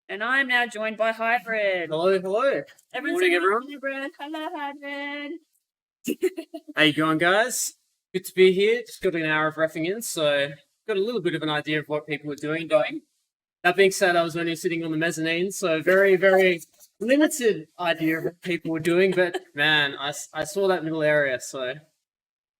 And I'm now joined by Hybrid. Hello, hello. Morning, everyone. Hybrid. Hello, Hybrid. How you going, guys? Good to be here. Just got an hour of reffing in, so got a little bit of an idea of what people are doing. That being said, I was only sitting on the mezzanine, so very, very limited idea of what people were doing. But man, I saw that middle area, so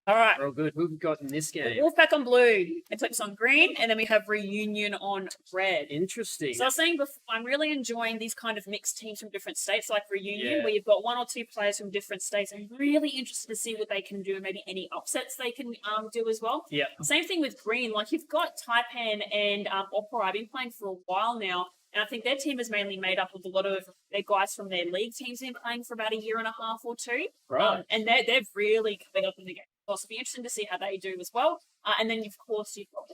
All right. we're all good. Who have we got in this game? Wolfpack on blue, Eclipse on green, and then we have Reunion on red. Interesting. So I was saying before, I'm really enjoying these kind of mixed teams from different states, like Reunion, Yeah. where you've got one or two players from different states. I'm really interested to see what they can do, and maybe any upsets they can do as well. Yeah. Same thing with green. Like you've got Taipan and Opera. I've been playing for a while now, and I think their team is mainly made up of a lot of their guys from their league teams. Been playing for about a year and a half or two, Right. and they've really coming up in the game. So it'll be interesting to see how they do as well. And then, of course, you've got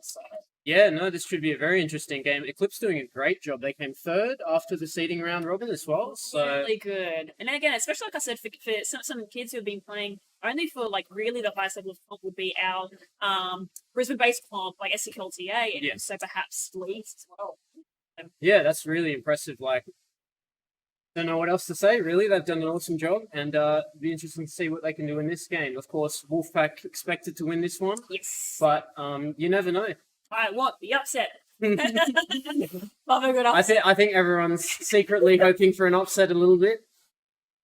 so. Yeah, no, this should be a very interesting game. Eclipse doing a great job. They came third after the seeding round robin as well. So Really good. And then again, especially like I said, for some kids who have been playing only for like really the highest level of comp would be our Brisbane-based comp, like SCLTA, and Yeah. so perhaps Leeds as well. yeah, that's really impressive. Like, don't know what else to say, really. They've done an awesome job, and it'll be interesting to see what they can do in this game. Of course, Wolfpack expected to win this one, Yes. but you never know. I want the upset. Love a good upset. I think everyone's secretly hoping for an upset a little bit.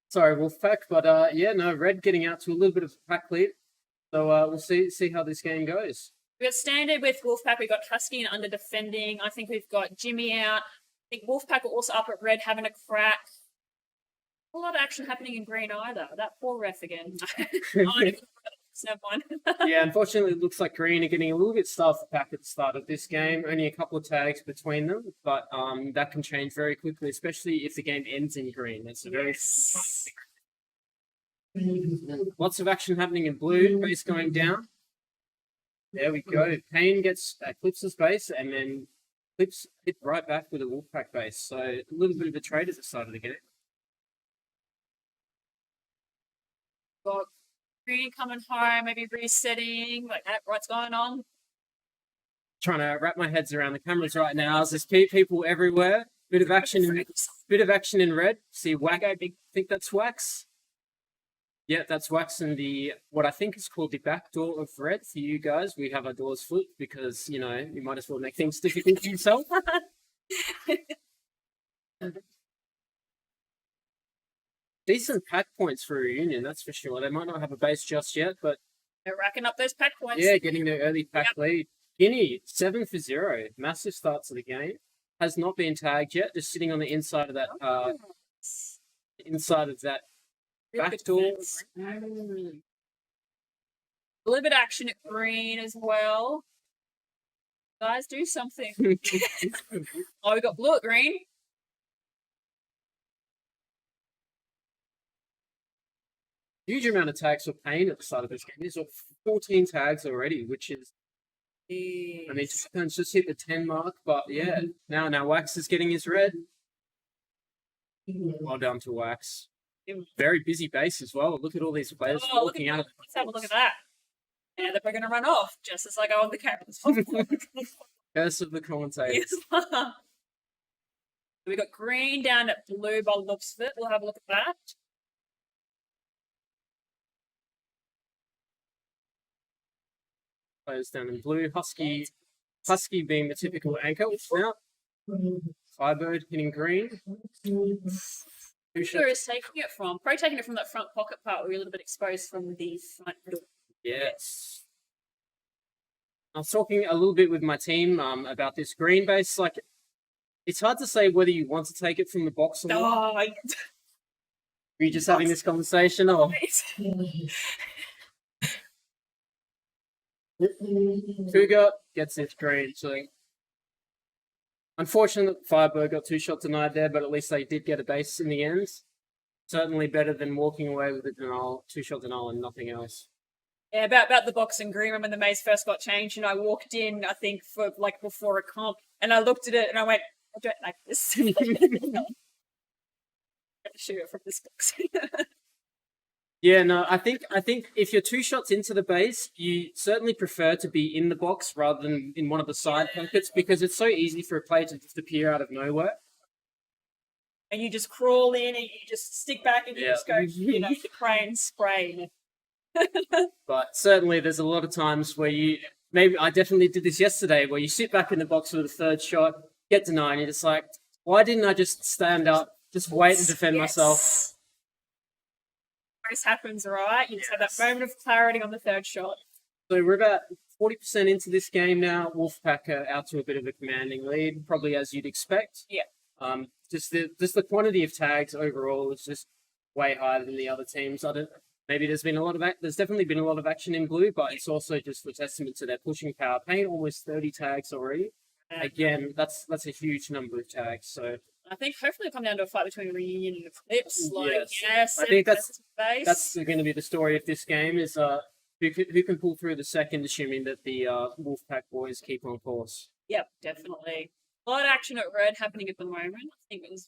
Sorry, Wolfpack, but yeah, no, Red getting out to a little bit of a pack lead. So we'll see how this game goes. We've got standard with Wolfpack. We've got Husky and under defending. I think we've got Jimmy out. I think Wolfpack are also up at red having a crack. A lot of action happening in green either. That poor ref again. Never mind. Yeah, unfortunately, it looks like Green are getting a little bit stuffed back at the start of this game. Only a couple of tags between them, but that can change very quickly, especially if the game ends in green. That's a very lots of action happening in blue. Base going down. There we go. Payne gets Eclipse's base, and then Eclipse hit right back with a Wolfpack base. So a little bit of a trade at the start of the game. Got Green coming home, maybe resetting, like that. What's going on? Trying to wrap my heads around the cameras right now. There's people everywhere. Bit of action in red. See Wax. Think that's Wax. Yeah, that's Wax in the what I think is called the back door of red for you guys. We have our doors flipped because you might as well make things difficult for yourself. Decent pack points for Reunion, that's for sure. They might not have a base just yet, but they're racking up those pack points. Yeah, getting their early pack lead. Guinea 7 for 0, massive start to the game. Has not been tagged yet. Just sitting on the inside of that back door. A little bit of action at green as well. Guys, do something. Oh, we got blue at green. Huge amount of tags for Payne at the start of this game. He's got 14 tags already, which is I mean, just hit the 10 mark, but yeah, now Wax is getting his red. Well done to Wax. Very busy base as well. Look at all these players walking out of the Let's have a look at that. Yeah, they're going to run off just as I go on the camera. Curse of the commentators. We got green down at blue by the looks of it. We'll have a look at that. Players down in blue. Husky being the typical anchor. Now, Firebird hitting green. Where is taking it from? Probably taking it from that front pocket part where you're a little bit exposed from the front middle. Yes. I was talking a little bit with my team about this green base. Like, it's hard to say whether you want to take it from the box or not. Are you just having this conversation? Or Cougar gets its green. So, unfortunate Firebird got 2 shot denied there, but at least they did get a base in the end. Certainly better than walking away with a denial, 2 shot denial and nothing else. Yeah, about the box and green when the maze first got changed, and I walked in, I think, for like before a comp, and I looked at it and I went, I don't like this. Shoot it from this box. Yeah, no, I think if you're 2 shots into the base, you certainly prefer to be in the box rather than in one of the side pockets because it's so easy for a player to just appear out of nowhere. And you just crawl in and you just stick back and you Yeah. just go, the crane spray. But certainly there's a lot of times where maybe I definitely did this yesterday, where you sit back in the box with a third shot, get denied, and you're just like, why didn't I just stand up, just wait and defend myself? This happens, right? You just have that moment of clarity on the third shot. So we're about 40% into this game now. Wolfpack are out to a bit of a commanding lead, probably as you'd expect. Yeah. Just the quantity of tags overall is just way higher than the other teams. Maybe there's definitely been a lot of action in blue, but it's also just a testament to their pushing power. Paying almost 30 tags already. Again, that's a huge number of tags. So I think hopefully it'll come down to a fight between Reunion and Eclipse. Yes. I think that's going to be the story of this game is who can pull through the second, assuming that the Wolfpack boys keep on course. Yep, definitely. A lot of action at red happening at the moment. I think it was.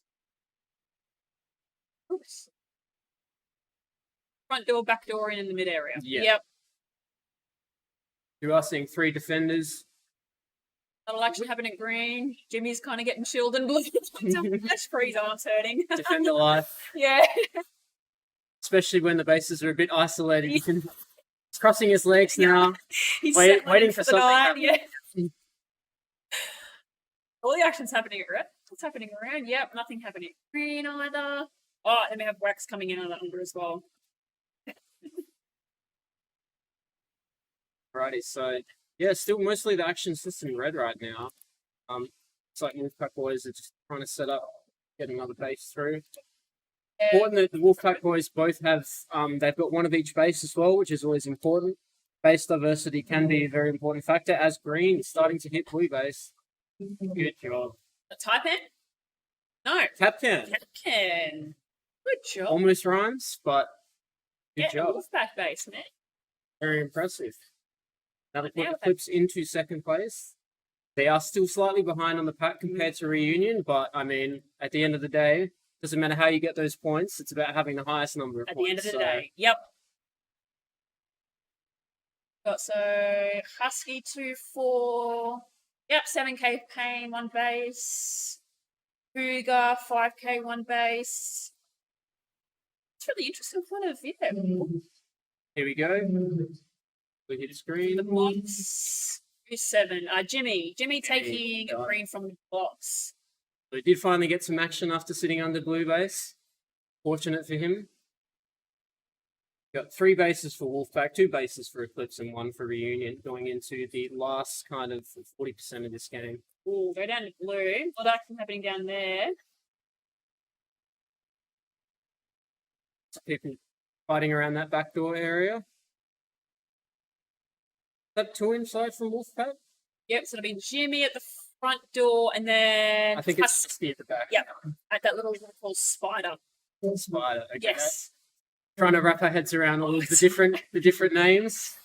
Oops. Front door, back door, and in the mid area. Yeah. Yep. You are seeing 3 defenders. A lot of action happening at green. Jimmy's kind of getting chilled and blue. That's for his arms hurting. Defender life. Yeah. Especially when the bases are a bit isolated. He's crossing his legs now. He's waiting for something to happen. Yeah. All the action's happening at red. What's happening around? Yep, nothing happening at green either. Oh, and we have wax coming in on that under as well. Righty, so yeah, still mostly the action's just in red right now. It's like Wolfpack boys are just trying to set up, get another base through. Important that the Wolfpack boys both have, they've got one of each base as well, which is always important. Base diversity can be a very important factor. As green is starting to hit blue base. Good job. A type in? No. Captain. Captain. Good job. Almost rhymes, but good job. Wolfpack base, man. Very impressive. Now they put Eclipse into second place. They are still slightly behind on the pack compared to Reunion, but I mean, at the end of the day, doesn't matter how you get those points. It's about having the highest number of points. At the end of the day, yep. Got so Husky 2-4. Yep, 7k Pain 1 base. Cougar 5k 1 base. It's really interesting kind of Here we go. We hit screen. The box. 7. Jimmy taking a green from the box. So he did finally get some action after sitting under blue base. Fortunate for him. Got 3 bases for Wolfpack, 2 bases for Eclipse, and 1 for Reunion going into the last kind of 40% of this game. Ooh, go down to blue. A lot of action happening down there. People fighting around that back door area. Is that 2 inside from Wolfpack? Yep, so it'll be Jimmy at the front door, and then I think it's 60 at the back. Yep, at that little called spider. Spider. Okay. Yes. Trying to wrap our heads around all of the different names.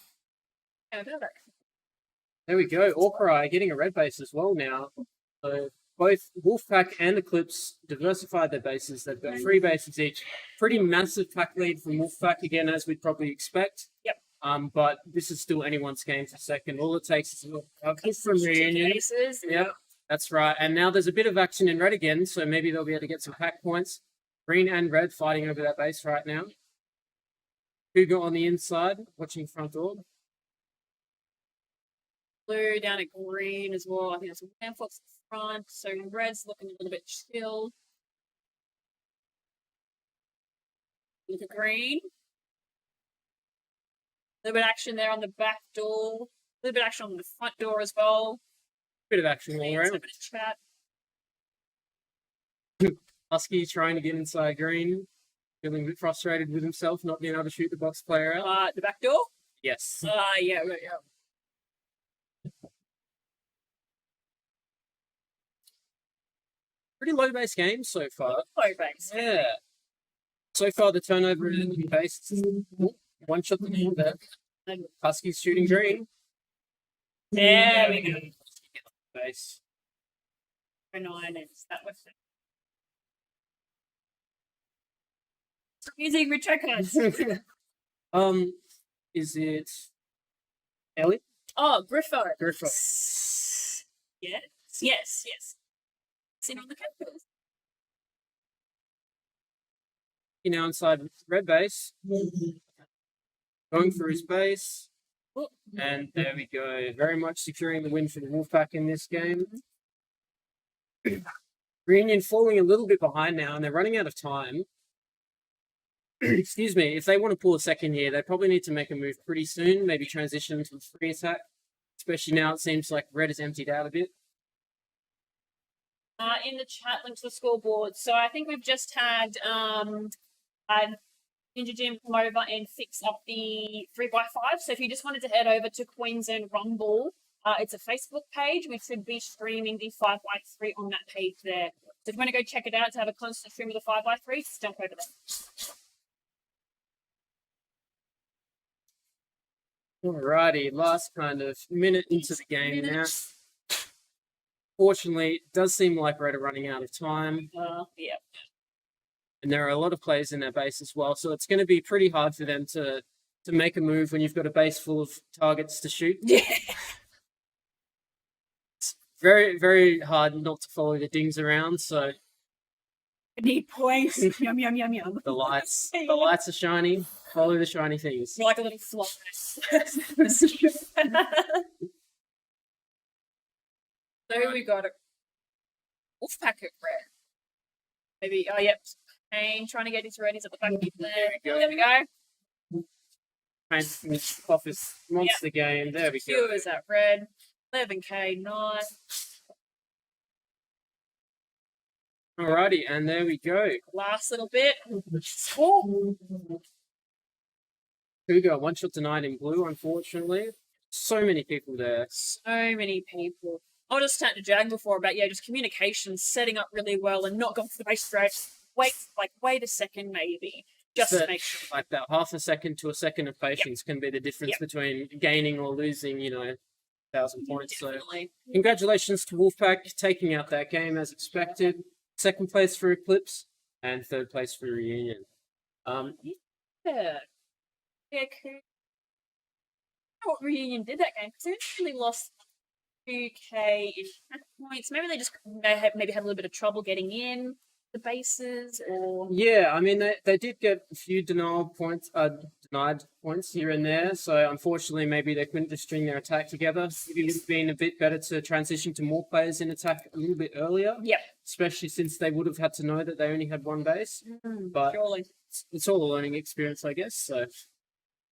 There we go. Orcry getting a red base as well now. So both Wolfpack and Eclipse diversified their bases. They've got 3 bases each. Pretty massive pack lead from Wolfpack again, as we'd probably expect. Yep. But this is still anyone's game for second. All it takes is a push from Reunion. Bases. Yeah, that's right. And now there's a bit of action in red again, so maybe they'll be able to get some pack points. Green and red fighting over that base right now. Cougar on the inside, watching front door. Blue down at green as well. I think that's Fox at front. So red's looking a little bit chill. Look at green. A little bit of action there on the back door. A little bit of action on the front door as well. Bit of action all around. A bit of chat. Husky trying to get inside green. Feeling a bit frustrated with himself, not being able to shoot the box player out. The back door? Yes. Yeah. Pretty low base game so far. Low base. Yeah. So far, the turnover in the base is 1 shot to there. Husky's shooting green. There we go. Base. 9 is that was it. Using recheckers. Is it Ellie? Oh, Griffo. Griffo. Yes. Seen on the campus. Now inside red base. Going for his base. Oh, And there we go. Very much securing the win for the Wolfpack in this game. Reunion falling a little bit behind now, and they're running out of time. Excuse me. If they want to pull a second here, they probably need to make a move pretty soon. Maybe transition to the free attack. Especially now it seems like red is emptied out a bit. In the chat, link to the scoreboard. So I think we've just had Ninja Jim come over and fix up the 3x5. So if you just wanted to head over to Queensland Rumble, it's a Facebook page. We should be streaming the 5x3 on that page there. So if you want to go check it out to have a constant stream of the 5x3, just jump over there. Alrighty, last kind of minute into the game now. Fortunately, it does seem like red are running out of time. Yeah. And there are a lot of players in their base as well, so it's going to be pretty hard for them to make a move when you've got a base full of targets to shoot. Yeah. It's very, very hard not to follow the dings around, so I need points. Yum, yum, yum, yum. the lights are shiny. Follow the shiny things. You're like a little fly. So we got a Wolfpack at red. Maybe, oh, yep. Kane trying to get his readies at the back. There we go. Kane off his monster game. There we go. Viewers at red. 11k, 9. Alrighty, and there we go. Last little bit. Oh. Cougar, one shot denied in blue, unfortunately. So many people there. So many people. I was just chatting to Jag before about, just communication, setting up really well and not going for the base straight. Wait a second, maybe. Just to make sure. Like that half a second to a second of patience can be the difference between gaining or losing, 1,000 points. Definitely. So congratulations to Wolfpack taking out that game as expected. Second place for Eclipse and third place for Reunion. Yeah, cool. I don't know what Reunion did that game because they actually lost 2k in points. Maybe they just maybe had a little bit of trouble getting in the bases, or yeah, I mean they did get a few denied points here and there. So unfortunately, maybe they couldn't just string their attack together. It would have been a bit better to transition to more players in attack a little bit earlier. Yeah, especially since they would have had to know that they only had one base. But surely it's all a learning experience, I guess. So